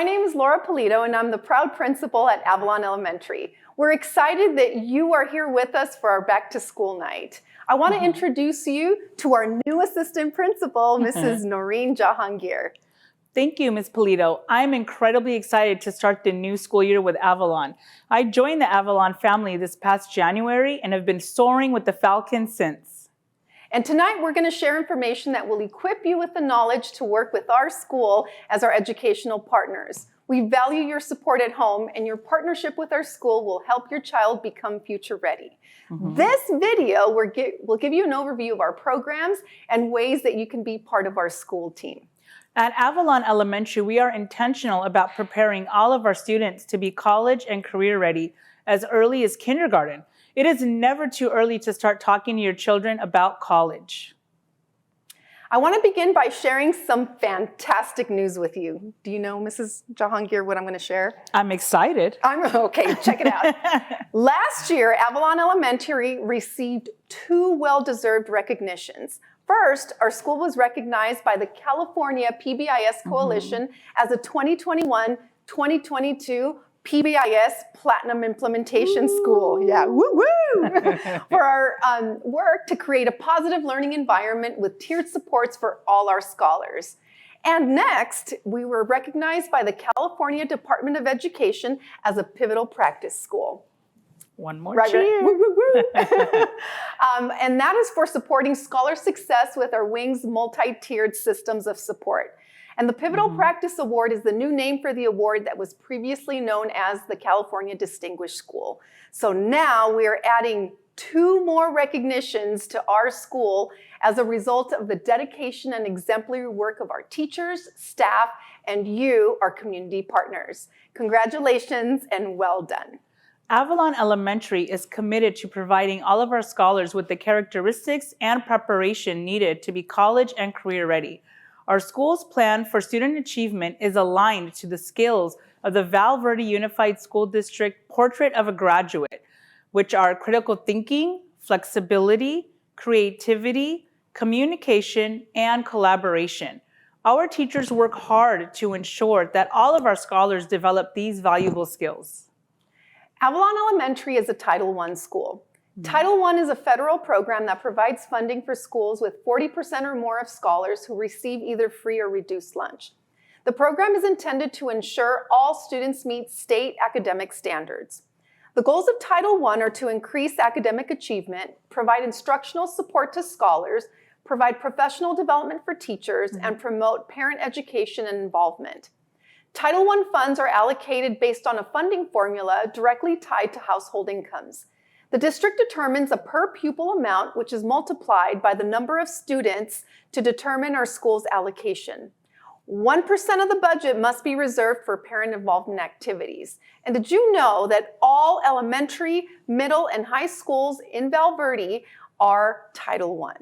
My name is Laura Polito, and I'm the proud principal at Avalon Elementary. We're excited that you are here with us for our back to school night. I want to introduce you to our new assistant principal, Mrs. Noreen Jahangir. Thank you, Ms. Polito. I'm incredibly excited to start the new school year with Avalon. I joined the Avalon family this past January and have been soaring with the Falcons since. And tonight we're going to share information that will equip you with the knowledge to work with our school as our educational partners. We value your support at home, and your partnership with our school will help your child become future ready. This video will give you an overview of our programs and ways that you can be part of our school team. At Avalon Elementary, we are intentional about preparing all of our students to be college and career ready as early as kindergarten. It is never too early to start talking to your children about college. I want to begin by sharing some fantastic news with you. Do you know, Mrs. Jahangir, what I'm going to share? I'm excited. Okay, check it out. Last year, Avalon Elementary received 2 well-deserved recognitions. First, our school was recognized by the California PBIS Coalition as a 2021-2022 PBIS Platinum Implementation School. Yeah, woo-woo! For our work to create a positive learning environment with tiered supports for all our scholars. And next, we were recognized by the California Department of Education as a pivotal practice school. One more cheer. Woo, woo, woo. And that is for supporting scholar success with our WING's multi-tiered systems of support. And the Pivotal Practice Award is the new name for the award that was previously known as the California Distinguished School. So now we are adding 2 more recognitions to our school as a result of the dedication and exemplary work of our teachers, staff, and you, our community partners. Congratulations and well done. Avalon Elementary is committed to providing all of our scholars with the characteristics and preparation needed to be college and career ready. Our school's plan for student achievement is aligned to the skills of the VERDE Unified School District Portrait of a Graduate, which are critical thinking, flexibility, creativity, communication, and collaboration. Our teachers work hard to ensure that all of our scholars develop these valuable skills. Avalon Elementary is a Title I school. Title I is a federal program that provides funding for schools with 40% or more of scholars who receive either free or reduced lunch. The program is intended to ensure all students meet state academic standards. The goals of Title I are to increase academic achievement, provide instructional support to scholars, provide professional development for teachers, and promote parent education and involvement. Title I funds are allocated based on a funding formula directly tied to household incomes. The district determines a per pupil amount, which is multiplied by the number of students to determine our school's allocation. 1% of the budget must be reserved for parent involvement activities. And did you know that all elementary, middle, and high schools in VERDE are Title I?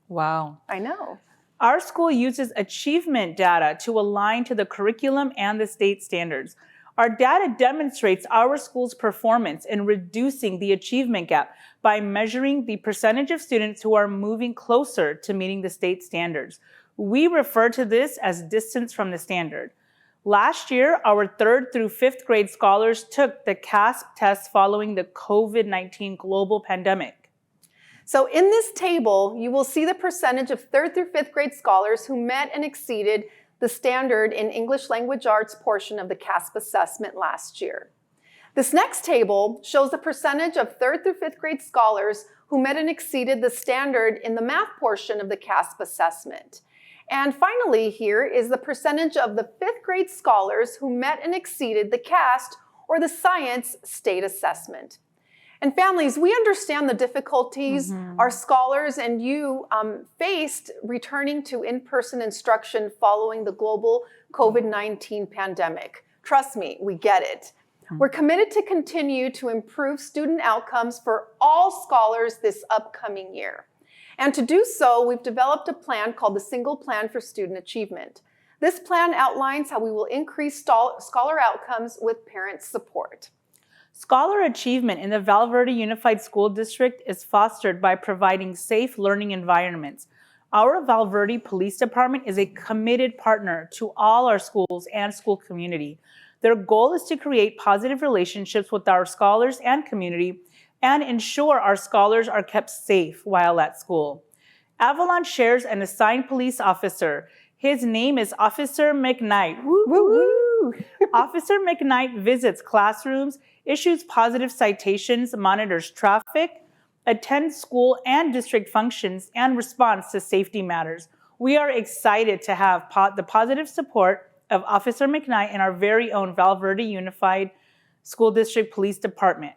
Wow. I know. Our school uses achievement data to align to the curriculum and the state standards. Our data demonstrates our school's performance in reducing the achievement gap by measuring the percentage of students who are moving closer to meeting the state standards. We refer to this as distance from the standard. Last year, our 3rd through 5th grade scholars took the CASP test following the COVID-19 global pandemic. So in this table, you will see the percentage of 3rd through 5th grade scholars who met and exceeded the standard in English Language Arts portion of the CASP assessment last year. This next table shows the percentage of 3rd through 5th grade scholars who met and exceeded the standard in the math portion of the CASP assessment. And finally, here is the percentage of the 5th grade scholars who met and exceeded the CAST or the science state assessment. And families, we understand the difficulties our scholars and you faced returning to in-person instruction following the global COVID-19 pandemic. Trust me, we get it. We're committed to continue to improve student outcomes for all scholars this upcoming year. And to do so, we've developed a plan called the Single Plan for Student Achievement. This plan outlines how we will increase scholar outcomes with parent support. Scholar achievement in the VERDE Unified School District is fostered by providing safe learning environments. Our Valverde Police Department is a committed partner to all our schools and school community. Their goal is to create positive relationships with our scholars and community and ensure our scholars are kept safe while at school. Avalon shares an assigned police officer. His name is Officer McKnight. Woo, woo, woo. Officer McKnight visits classrooms, issues positive citations, monitors traffic, attends school and district functions, and responds to safety matters. We are excited to have the positive support of Officer McKnight in our very own Valverde Unified School District Police Department.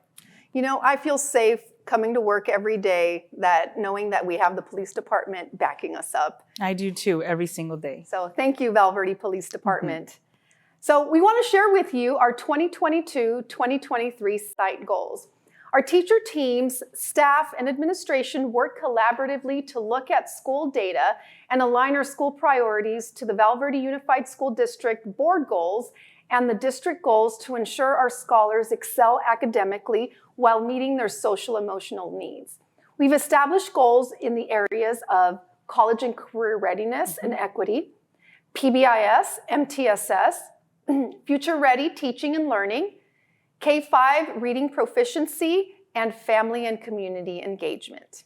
You know, I feel safe coming to work every day knowing that we have the police department backing us up. I do too, every single day. So thank you, Valverde Police Department. So we want to share with you our 2022-2023 site goals. Our teacher teams, staff, and administration work collaboratively to look at school data and align our school priorities to the Valverde Unified School District board goals and the district goals to ensure our scholars excel academically while meeting their social emotional needs. We've established goals in the areas of college and career readiness and equity, PBIS, MTSS, future ready teaching and learning, K-5 reading proficiency, and family and community engagement.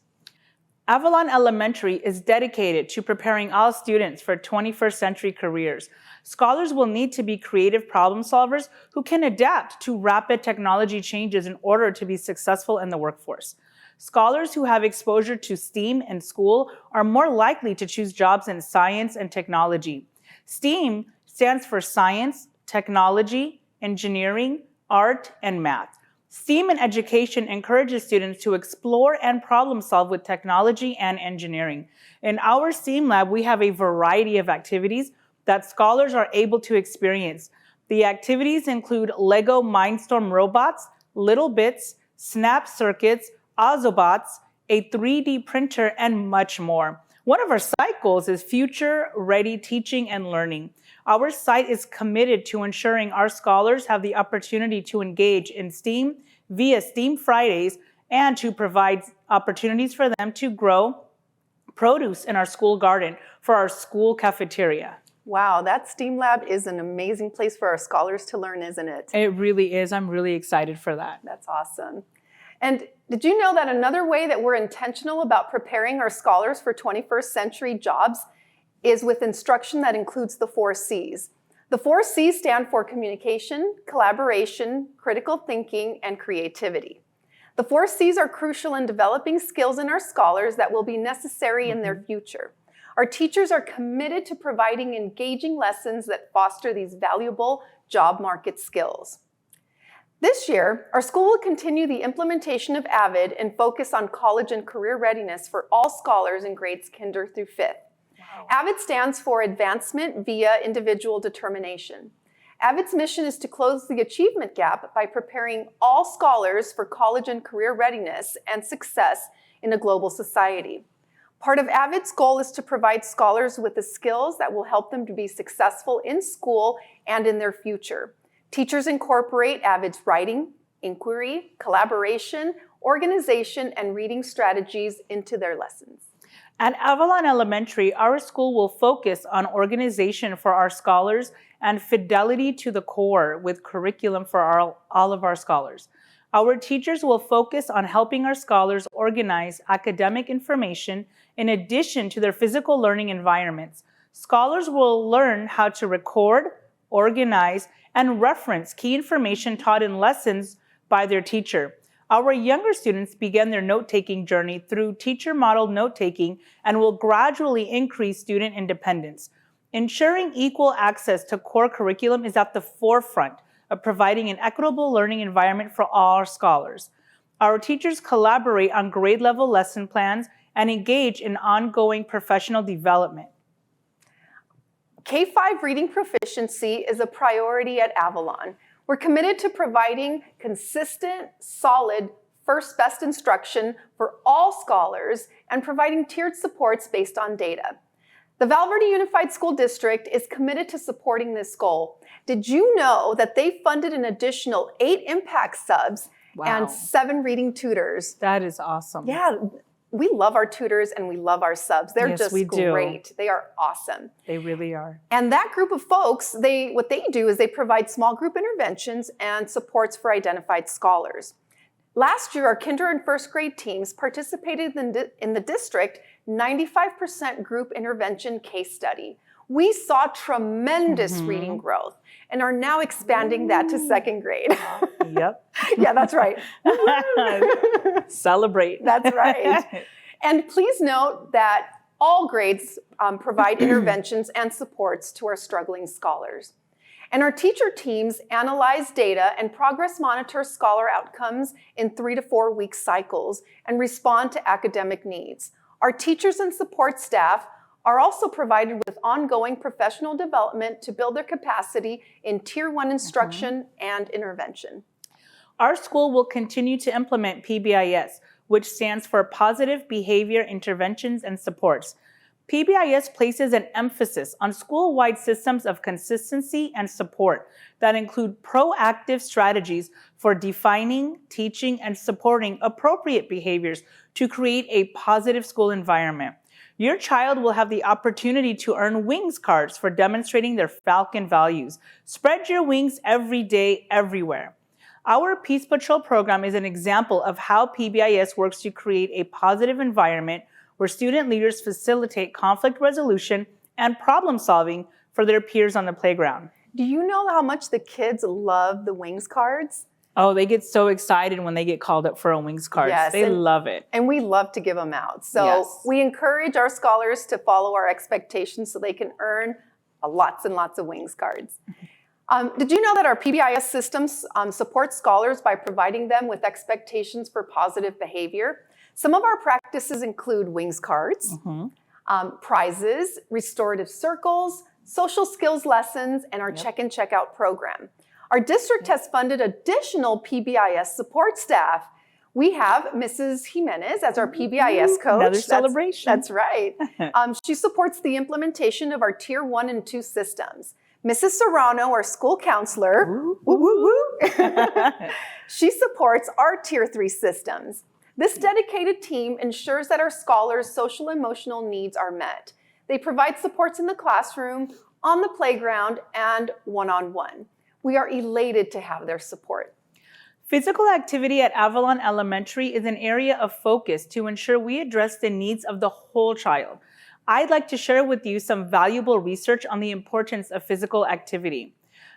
Avalon Elementary is dedicated to preparing all students for 21st century careers. Scholars will need to be creative problem solvers who can adapt to rapid technology changes in order to be successful in the workforce. Scholars who have exposure to STEAM in school are more likely to choose jobs in science and technology. STEAM stands for science, technology, engineering, art, and math. STEAM in education encourages students to explore and problem solve with technology and engineering. In our STEAM lab, we have a variety of activities that scholars are able to experience. The activities include Lego Mindstorm robots, Little Bits, Snap Circuits, Ozobots, a 3D printer, and much more. One of our site goals is future ready teaching and learning. Our site is committed to ensuring our scholars have the opportunity to engage in STEAM via STEAM Fridays and to provide opportunities for them to grow produce in our school garden for our school cafeteria. Wow, that STEAM lab is an amazing place for our scholars to learn, isn't it? It really is. I'm really excited for that. That's awesome. And did you know that another way that we're intentional about preparing our scholars for 21st century jobs is with instruction that includes the 4 C's. The 4 C's stand for communication, collaboration, critical thinking, and creativity. The 4 C's are crucial in developing skills in our scholars that will be necessary in their future. Our teachers are committed to providing engaging lessons that foster these valuable job market skills. This year, our school will continue the implementation of AVID and focus on college and career readiness for all scholars in grades kinder through 5th. Wow. AVID stands for Advancement via Individual Determination. AVID's mission is to close the achievement gap by preparing all scholars for college and career readiness and success in a global society. Part of AVID's goal is to provide scholars with the skills that will help them to be successful in school and in their future. Teachers incorporate AVID's writing, inquiry, collaboration, organization, and reading strategies into their lessons. At Avalon Elementary, our school will focus on organization for our scholars and fidelity to the core with curriculum for all of our scholars. Our teachers will focus on helping our scholars organize academic information in addition to their physical learning environments. Scholars will learn how to record, organize, and reference key information taught in lessons by their teacher. Our younger students begin their note-taking journey through teacher-modeled note-taking and will gradually increase student independence. Ensuring equal access to core curriculum is at the forefront of providing an equitable learning environment for all our scholars. Our teachers collaborate on grade-level lesson plans and engage in ongoing professional development. K-5 reading proficiency is a priority at Avalon. We're committed to providing consistent, solid, first best instruction for all scholars and providing tiered supports based on data. The Valverde Unified School District is committed to supporting this goal. Did you know that they funded an additional 8 impact subs and 7 reading tutors? That is awesome. Yeah, we love our tutors and we love our subs. They're Yes, just we do. great. They are awesome. They really are. And that group of folks, what they do is they provide small group interventions and supports for identified scholars. Last year, our kinder and first grade teams participated in the district 95% group intervention case study. We saw tremendous reading growth and are now expanding that to second grade. Yep. Yeah, that's right. Celebrate. That's right. And please note that all grades provide interventions and supports to our struggling scholars. And our teacher teams analyze data and progress monitor scholar outcomes in 3 to 4 week cycles and respond to academic needs. Our teachers and support staff are also provided with ongoing professional development to build their capacity in Tier 1 instruction and intervention. Our school will continue to implement PBIS, which stands for Positive Behavior Interventions and Supports. PBIS places an emphasis on school-wide systems of consistency and support that include proactive strategies for defining, teaching, and supporting appropriate behaviors to create a positive school environment. Your child will have the opportunity to earn wings cards for demonstrating their Falcon values. Spread your wings every day, everywhere. Our Peace Patrol program is an example of how PBIS works to create a positive environment where student leaders facilitate conflict resolution and problem solving for their peers on the playground. Do you know how much the kids love the wings cards? Oh, they get so excited when they get called up for a wings card. Yes, they love it. And we love to give them out. So Yes. we encourage our scholars to follow our expectations so they can earn lots and lots of wings cards. Did you know that our PBIS systems support scholars by providing them with expectations for positive behavior? Some of our practices include wings cards, prizes, restorative circles, social skills lessons, and our check-in, check-out program. Our district has funded additional PBIS support staff. We have Mrs. Jimenez as our PBIS coach. Another celebration. That's right. She supports the implementation of our Tier 1 and 2 systems. Mrs. Serrano, our school counselor, she supports our Tier 3 systems. This dedicated team ensures that our scholars' social and emotional needs are met. They provide supports in the classroom, on the playground, and one-on-one. We are elated to have their support. Physical activity at Avalon Elementary is an area of focus to ensure we address the needs of the whole child. I'd like to share with you some valuable research on the importance of physical activity.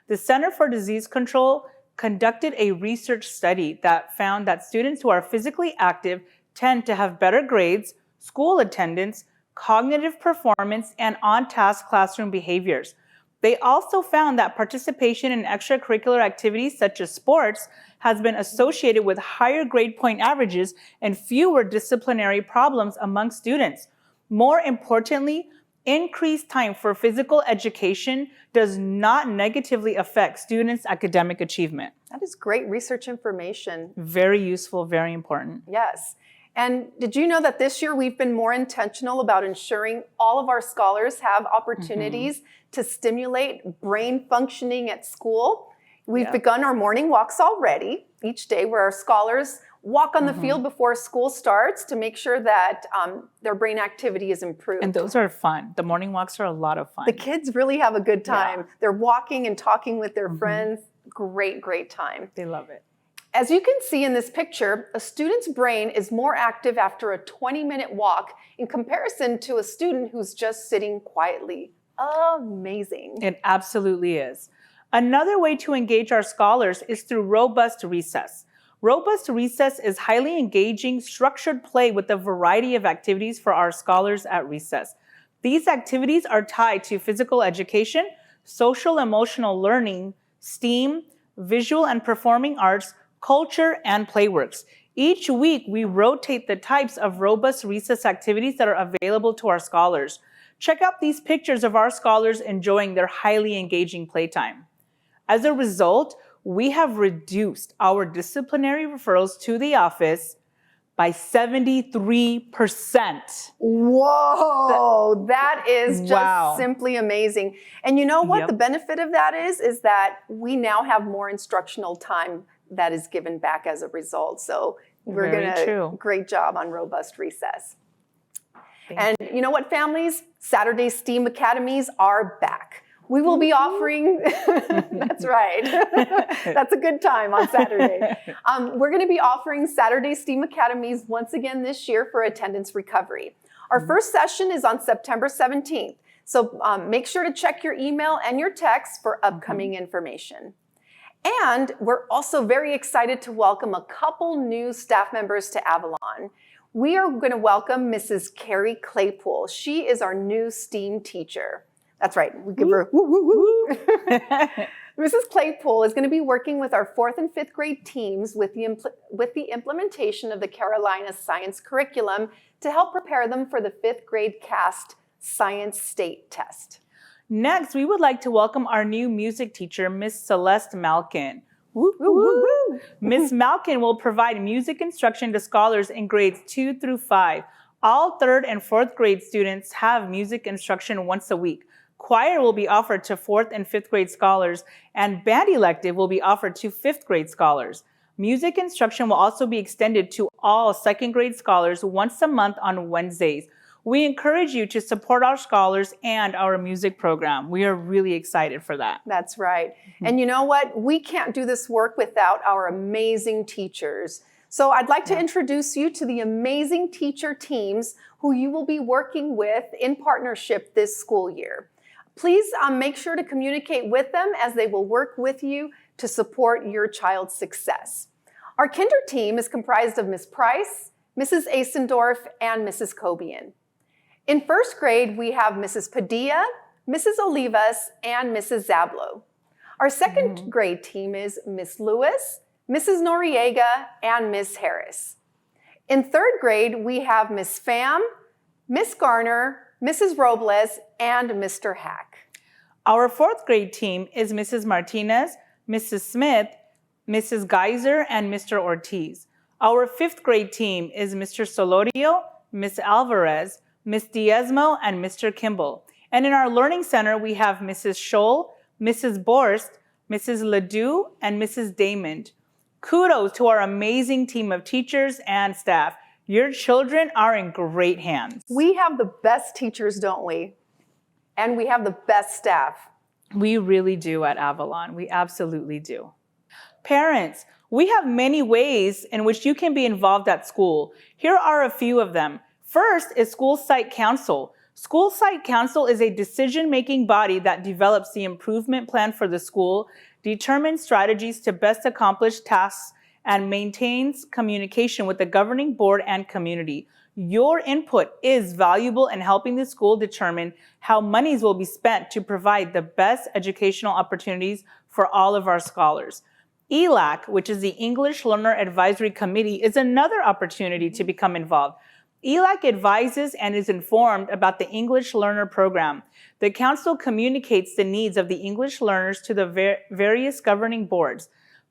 The Center for Disease Control conducted a research study that found that students who are physically active tend to have better grades, school attendance, cognitive performance, and on-task classroom behaviors. They also found that participation in extracurricular activities such as sports has been associated with higher grade point averages and fewer disciplinary problems among students. More importantly, increased time for physical education does not negatively affect students' academic achievement. That is great research information. Very useful, very important. Yes. And did you know that this year we've been more intentional about ensuring all of our scholars have opportunities to stimulate brain functioning at school? We've begun our morning walks already each day where our scholars walk on the field before school starts to make sure that their brain activity is improved. And those are fun. The morning walks are a lot of fun. The kids really have a good time. They're walking and talking with their friends. Great, great time. They love it. As you can see in this picture, a student's brain is more active after a 20-minute walk in comparison to a student who's just sitting quietly. Amazing. It absolutely is. Another way to engage our scholars is through robust recess. Robust recess is highly engaging, structured play with a variety of activities for our scholars at recess. These activities are tied to physical education, social emotional learning, STEAM, visual and performing arts, culture, and playworks. Each week, we rotate the types of robust recess activities that are available to our scholars. Check out these pictures of our scholars enjoying their highly engaging playtime. As a result, we have reduced our disciplinary referrals to the office by 73%. Whoa, that is just simply amazing. And you know what the benefit of that is that we now have more instructional time that is given back as a result. So Great job on robust recess. And you know what, families? Saturday STEAM Academies are back. We will be offering, that's right, that's a good time on Saturday. We're going to be offering Saturday STEAM Academies once again this year for attendance recovery. Our first session is on September 17th, so make sure to check your email and your text for upcoming information. And we're also very excited to welcome a couple new staff members to Avalon. We are going to welcome Mrs. Carrie Claypool. She is our new STEAM teacher. That's right, we give her woo, woo, woo. Mrs. Claypool is going to be working with our 4th and 5th grade teams with the implementation of the Carolina Science Curriculum to help prepare them for the 5th grade CAST Science State Test. Next, we would like to welcome our new music teacher, Miss Celeste Malkin. Woo, woo, woo, woo. Ms. Malkin will provide music instruction to scholars in grades 2 through 5. All 3rd and 4th grade students have music instruction once a week. Choir will be offered to 4th and 5th grade scholars, and band elective will be offered to 5th grade scholars. Music instruction will also be extended to all 2nd grade scholars once a month on Wednesdays. We encourage you to support our scholars and our music program. We are really excited for that. That's right. And you know what? We can't do this work without our amazing teachers. So I'd like to introduce you to the amazing teacher teams who you will be working with in partnership this school year. Please make sure to communicate with them as they will work with you to support your child's success. Our kinder team is comprised of Ms. Price, Mrs. Asendorf, and Mrs. Cobian. In 1st grade, we have Mrs. Padilla, Mrs. Olivas, and Mrs. Zablo. Our 2nd grade team is Miss Lewis, Mrs. Noriega, and Miss Harris. In 3rd grade, we have Miss Pham, Miss Garner, Mrs. Robles, and Mr. Hack. Our 4th grade team is Mrs. Martinez, Mrs. Smith, Mrs. Geyser, and Mr. Ortiz. Our 5th grade team is Mr. Solorio, Miss Alvarez, Miss Diezmo, and Mr. Kimball. And in our Learning Center, we have Mrs. Scholl, Mrs. Borst, Mrs. Ledoux, and Mrs. Damond. Kudos to our amazing team of teachers and staff. Your children are in great hands. We have the best teachers, don't we? And we have the best staff. We really do at Avalon. We absolutely do. Parents, we have many ways in which you can be involved at school. Here are a few of them. First is School Site Council. School Site Council is a decision-making body that develops the improvement plan for the school, determines strategies to best accomplish tasks, and maintains communication with the governing board and community. Your input is valuable in helping the school determine how monies will be spent to provide the best educational opportunities for all of our scholars. ELAC, which is the English Learner Advisory Committee, is another opportunity to become involved. ELAC advises and is informed about the English Learner Program. The council communicates the needs of the English learners to the various governing boards.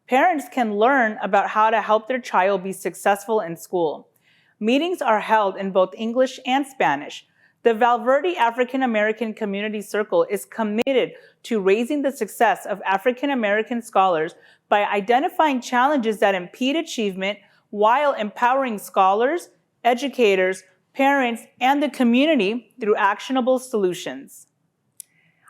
Parents can learn about how to help their child be successful in school. Meetings are held in both English and Spanish. The VERDE African American Community Circle is committed to raising the success of African American scholars by identifying challenges that impede achievement while empowering scholars, educators, parents, and the community through actionable solutions.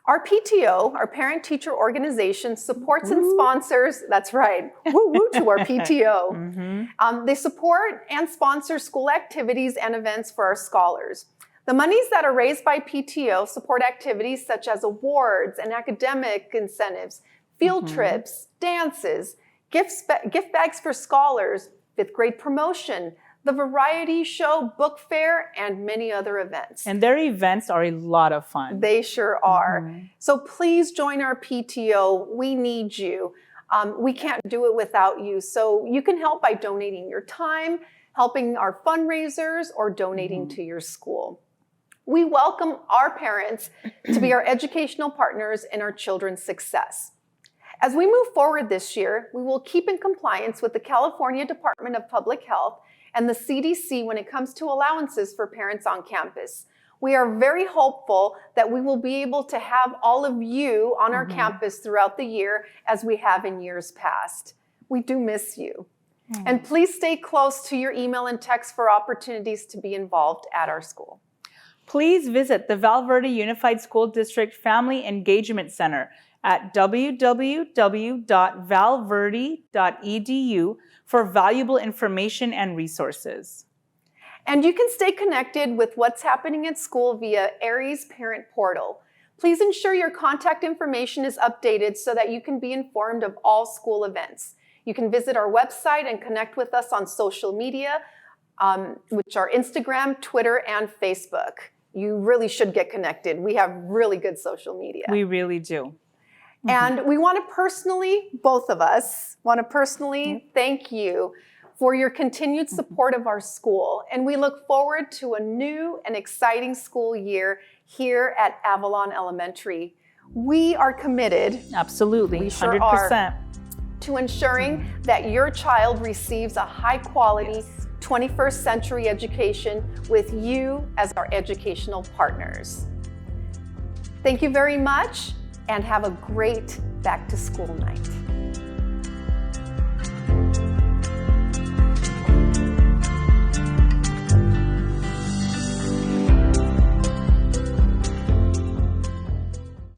Our PTO, our parent-teacher organization, supports and sponsors, that's right, woo-woo to our PTO. They support and sponsor school activities and events for our scholars. The monies that are raised by PTO support activities such as awards and academic incentives, field trips, dances, gift bags for scholars, 5th grade promotion, the variety show, book fair, and many other events. And their events are a lot of fun. They sure are. So please join our PTO. We need you. We can't do it without you. So you can help by donating your time, helping our fundraisers, or donating to your school. We welcome our parents to be our educational partners in our children's success. As we move forward this year, we will keep in compliance with the California Department of Public Health and the CDC when it comes to allowances for parents on campus. We are very hopeful that we will be able to have all of you on our campus throughout the year as we have in years past. We do miss you. And please stay close to your email and text for opportunities to be involved at our school. Please visit the VERDE Unified School District Family Engagement Center at www.valverde.edu for valuable information and resources. And you can stay connected with what's happening at school via Aries Parent Portal. Please ensure your contact information is updated so that you can be informed of all school events. You can visit our website and connect with us on social media, which are Instagram, Twitter, and Facebook. You really should get connected. We have really good social media. We really do. And we want to personally, both of us, thank you for your continued support of our school. And we look forward to a new and exciting school year here at Avalon Elementary. We are committed, Absolutely, we sure 100%. to ensuring that your child receives a high-quality 21st century education with you as our educational partners. Thank you very much, and have a great back-to-school night.